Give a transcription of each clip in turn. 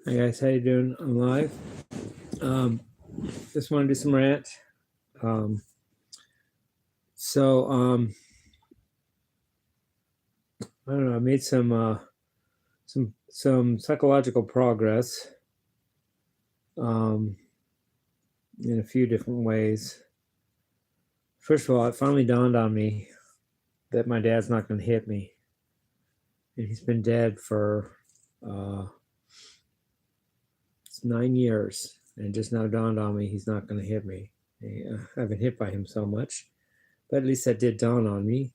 Hi guys, how you doing? I'm live. Just want to do some rant. So I don't know. I made some psychological progress in a few different ways. First of all, it finally dawned on me that my dad's not going to hit me, and he's been dead for 9 years, and it just now dawned on me he's not going to hit me. I've been hit by him so much, but at least that did dawn on me.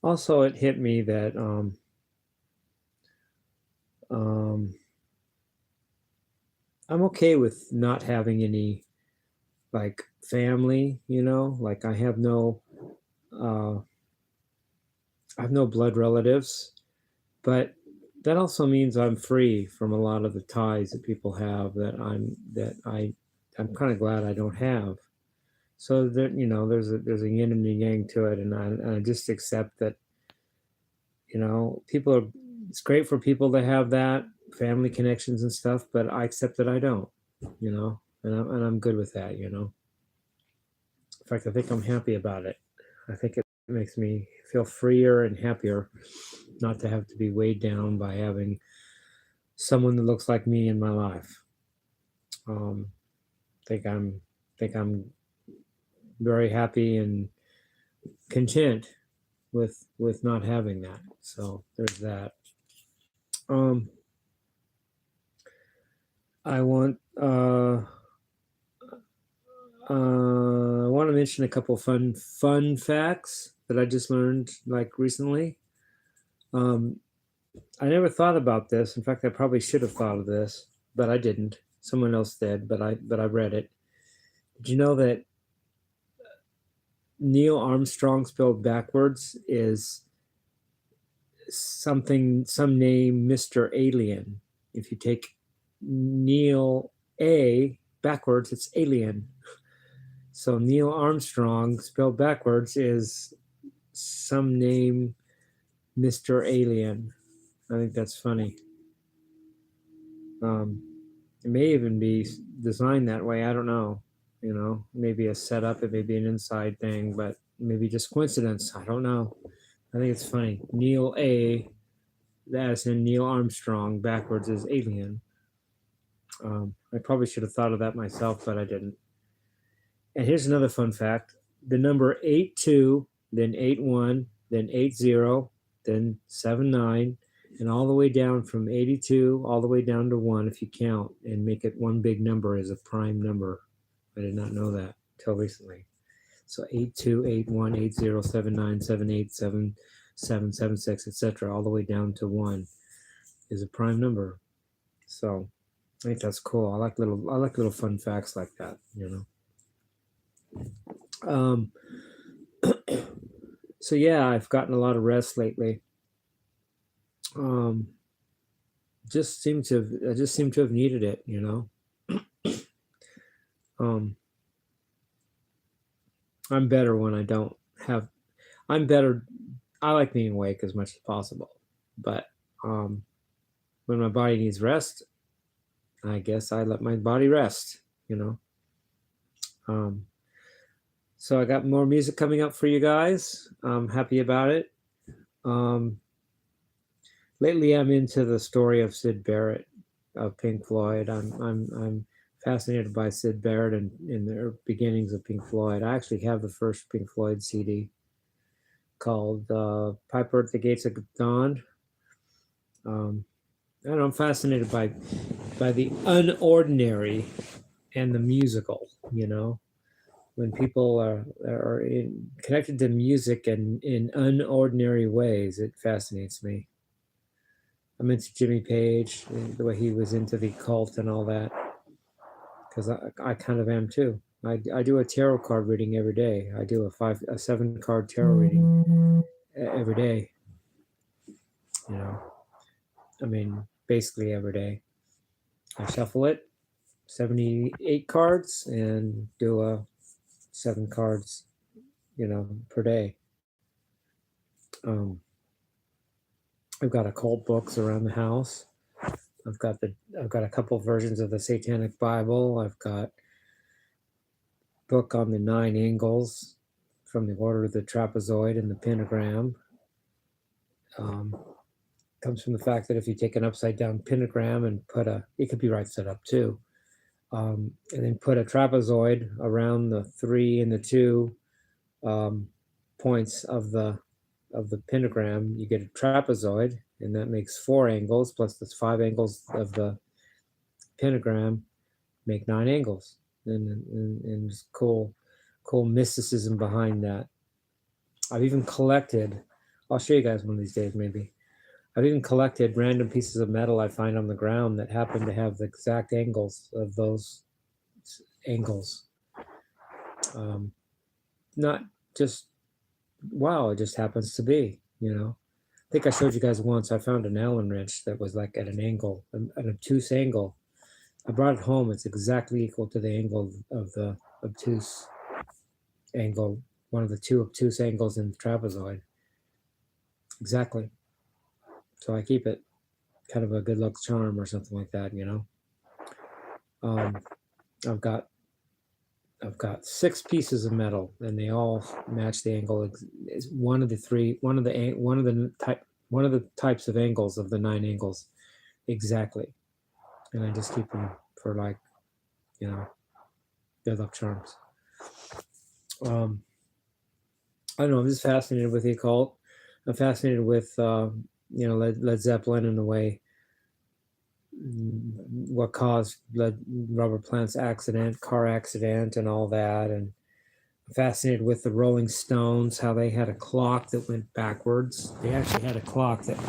Also, it hit me that I'm okay with not having any like family, like I have no blood relatives, but that also means I'm free from a lot of the ties that people have that I'm kind of glad I don't have. So that there's a yin and a yang to it, and I just accept that people are. It's great for people to have that family connections and stuff, but I accept that I don't, and I'm good with that, In fact, I think I'm happy about it. I think it makes me feel freer and happier not to have to be weighed down by having someone that looks like me in my life. Think I'm very happy and content with not having that. So there's that. I want to mention a couple fun facts that I just learned like recently. I never thought about this. In fact, I probably should have thought of this, but I didn't. Someone else did, but I read it. Did you know that Neil Armstrong spelled backwards is some name Mr. Alien? If you take Neil A backwards, it's alien. So Neil Armstrong spelled backwards is some name Mr. Alien. I think that's funny. It may even be designed that way. I don't know. Maybe a setup. It may be an inside thing, but maybe just coincidence. I don't know. I think it's funny. Neil A, as in Neil Armstrong, backwards is alien. I probably should have thought of that myself, but I didn't. And here's another fun fact. The number 82, then 81, then 80, then 79, and all the way down from 82 all the way down to 1, if you count and make it one big number, is a prime number. I did not know that until recently. So 82, 81, 80, 79, 78, 77, 76, etc., all the way down to 1 is a prime number. So I think that's cool. I like little fun facts like that, So yeah, I've gotten a lot of rest lately. I just seem to have needed it, I'm better when I don't have. I'm better. I like being awake as much as possible, but when my body needs rest, I guess I let my body rest. So I got more music coming up for you guys. I'm happy about it. Lately, I'm into the story of Syd Barrett of Pink Floyd. I'm fascinated by Syd Barrett and in the beginnings of Pink Floyd. I actually have the first Pink Floyd CD called "Piper at the Gates of Dawn." I don't know, I'm fascinated by the unordinary and the musical. When people are connected to music and in unordinary ways, it fascinates me. I'm into Jimmy Page, the way he was into the cult and all that, because I kind of am too. I do a tarot card reading every day. I do a 7-card tarot reading every day. Basically every day. I shuffle it, 78 cards, and do a 7 cards, per day. I've got occult books around the house. I've got a couple versions of the Satanic Bible. I've got book on the 9 angles from the order of the trapezoid and the pentagram. Comes from the fact that if you take an upside down pentagram and it could be right set up too, and then put a trapezoid around the 3 and the 2 points of the pentagram, you get a trapezoid, and that makes 4 angles, plus the 5 angles of the pentagram make 9 angles, and there's cool mysticism behind that. I've even collected, I'll show you guys one of these days maybe, I've even collected random pieces of metal I find on the ground that happen to have the exact angles of those angles. Not just, wow, it just happens to be, I think I showed you guys once, I found an Allen wrench that was like at an angle, an obtuse angle. I brought it home. It's exactly equal to the angle of the obtuse angle, one of the 2 obtuse angles in the trapezoid. Exactly. So I keep it, kind of a good luck charm or something like that, I've got 6 pieces of metal, and they all match the angle. It's one of the types of angles of the 9 angles, exactly. And I just keep them for, like, good luck charms. I don't know. I'm just fascinated with the occult. I'm fascinated with Led Zeppelin and the way what caused Robert Plant's car accident and all that, and I'm fascinated with the Rolling Stones, how they had a clock that went backwards. They actually had a clock that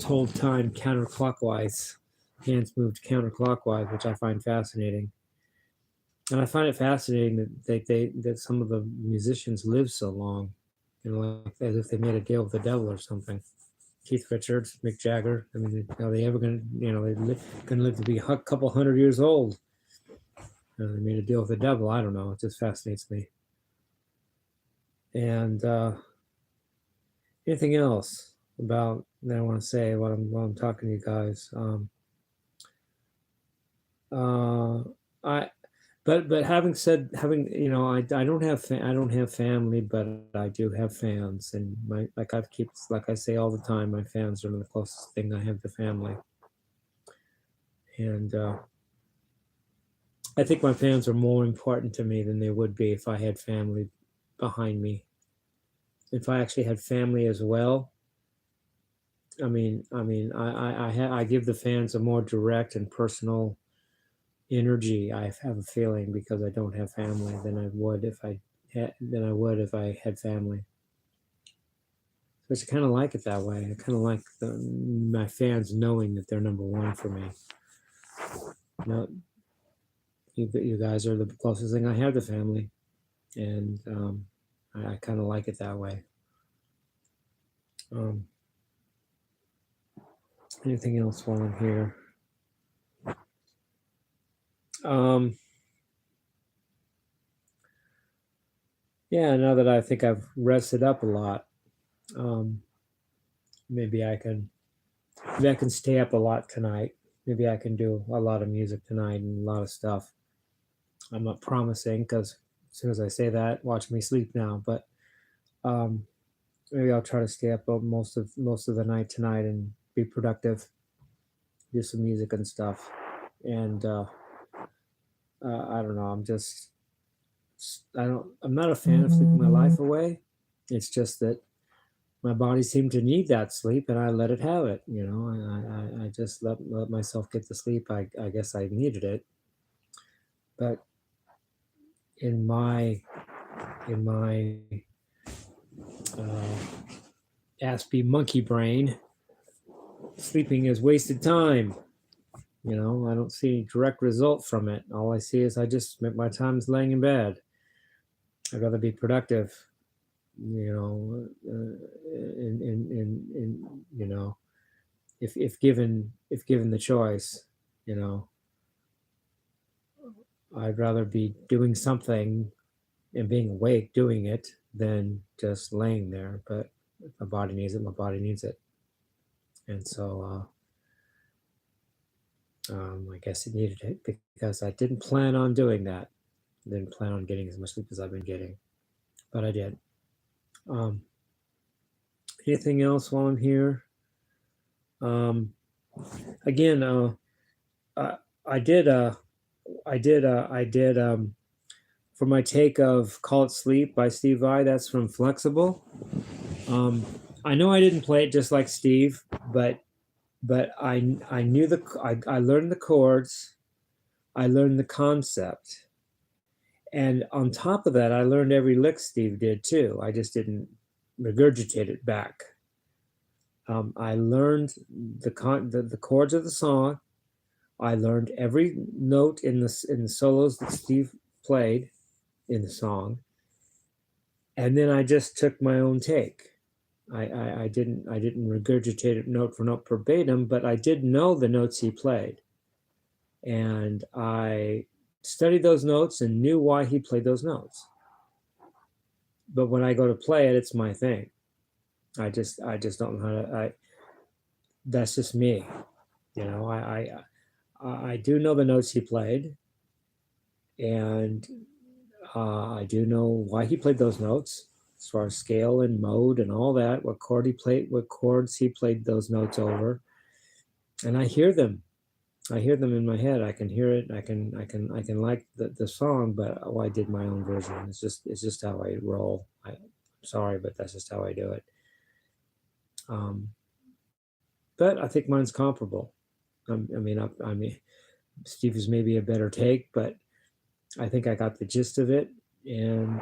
told time counterclockwise. Hands moved counterclockwise, which I find fascinating. And I find it fascinating that some of the musicians live so long, like as if they made a deal with the devil or something. Keith Richards, Mick Jagger. I mean, are they ever going to live to be a couple hundred years old? They made a deal with the devil. I don't know. It just fascinates me. And anything else about that I want to say while I'm talking to you guys? But having said, I don't have family, but I do have fans, and like I say all the time, my fans are the closest thing I have to family. And I think my fans are more important to me than they would be if I had family behind me. If I actually had family as well, I give the fans a more direct and personal energy, I have a feeling, because I don't have family, than I would if I had family. So I kind of like it that way. I kind of like my fans knowing that they're number one for me. You guys are the closest thing I have to family, and I kind of like it that way. Anything else while I'm here? Yeah, now that I think I've rested up a lot, maybe I can stay up a lot tonight. Maybe I can do a lot of music tonight and a lot of stuff. I'm not promising, because as soon as I say that, watch me sleep now. But maybe I'll try to stay up most of the night tonight and be productive, do some music and stuff. And I don't know. I'm not a fan of sleeping my life away. It's just that my body seemed to need that sleep, and I let it have it. I just let myself get to sleep. I guess I needed it. But in my Aspie monkey brain, sleeping is wasted time. I don't see any direct result from it. All I see is I just spent my time laying in bed. I'd rather be productive, if given the choice, I'd rather be doing something and being awake doing it than just laying there. But if my body needs it, my body needs it. And so I guess it needed it because I didn't plan on doing that. I didn't plan on getting as much sleep as I've been getting, but I did. Anything else while I'm here? Again, I did for my take of "Call It Sleep" by Steve Vai. That's from Flexible. I know I didn't play it just like Steve, but I knew I learned the chords, I learned the concept, and on top of that, I learned every lick Steve did too. I just didn't regurgitate it back. I learned the chords of the song. I learned every note in the solos that Steve played in the song, and then I just took my own take. I didn't regurgitate it note for note verbatim, but I did know the notes he played, and I studied those notes and knew why he played those notes. But when I go to play it, it's my thing. I just don't know how to. That's just me, you know. I do know the notes he played, and I do know why he played those notes, as far as scale and mode and all that. What chords he played those notes over, and I hear them. I hear them in my head. I can hear it. I can like the song, but I did my own version. It's just how I roll. I'm sorry, but that's just how I do it. But I think mine's comparable. I mean, Steve is maybe a better take, but I think I got the gist of it, and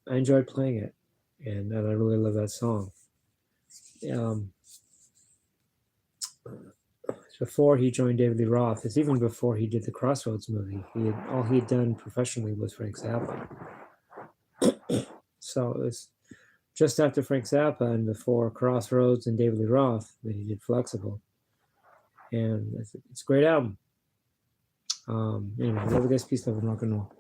I enjoyed playing it, and I really love that song. Before he joined David Lee Roth, it's even before he did the Crossroads movie. All he had done professionally was Frank Zappa. So it was just after Frank Zappa and before Crossroads and David Lee Roth that he did Flexible, and it's a great album. Anyway, love you guys. Peace, love, and rock and roll.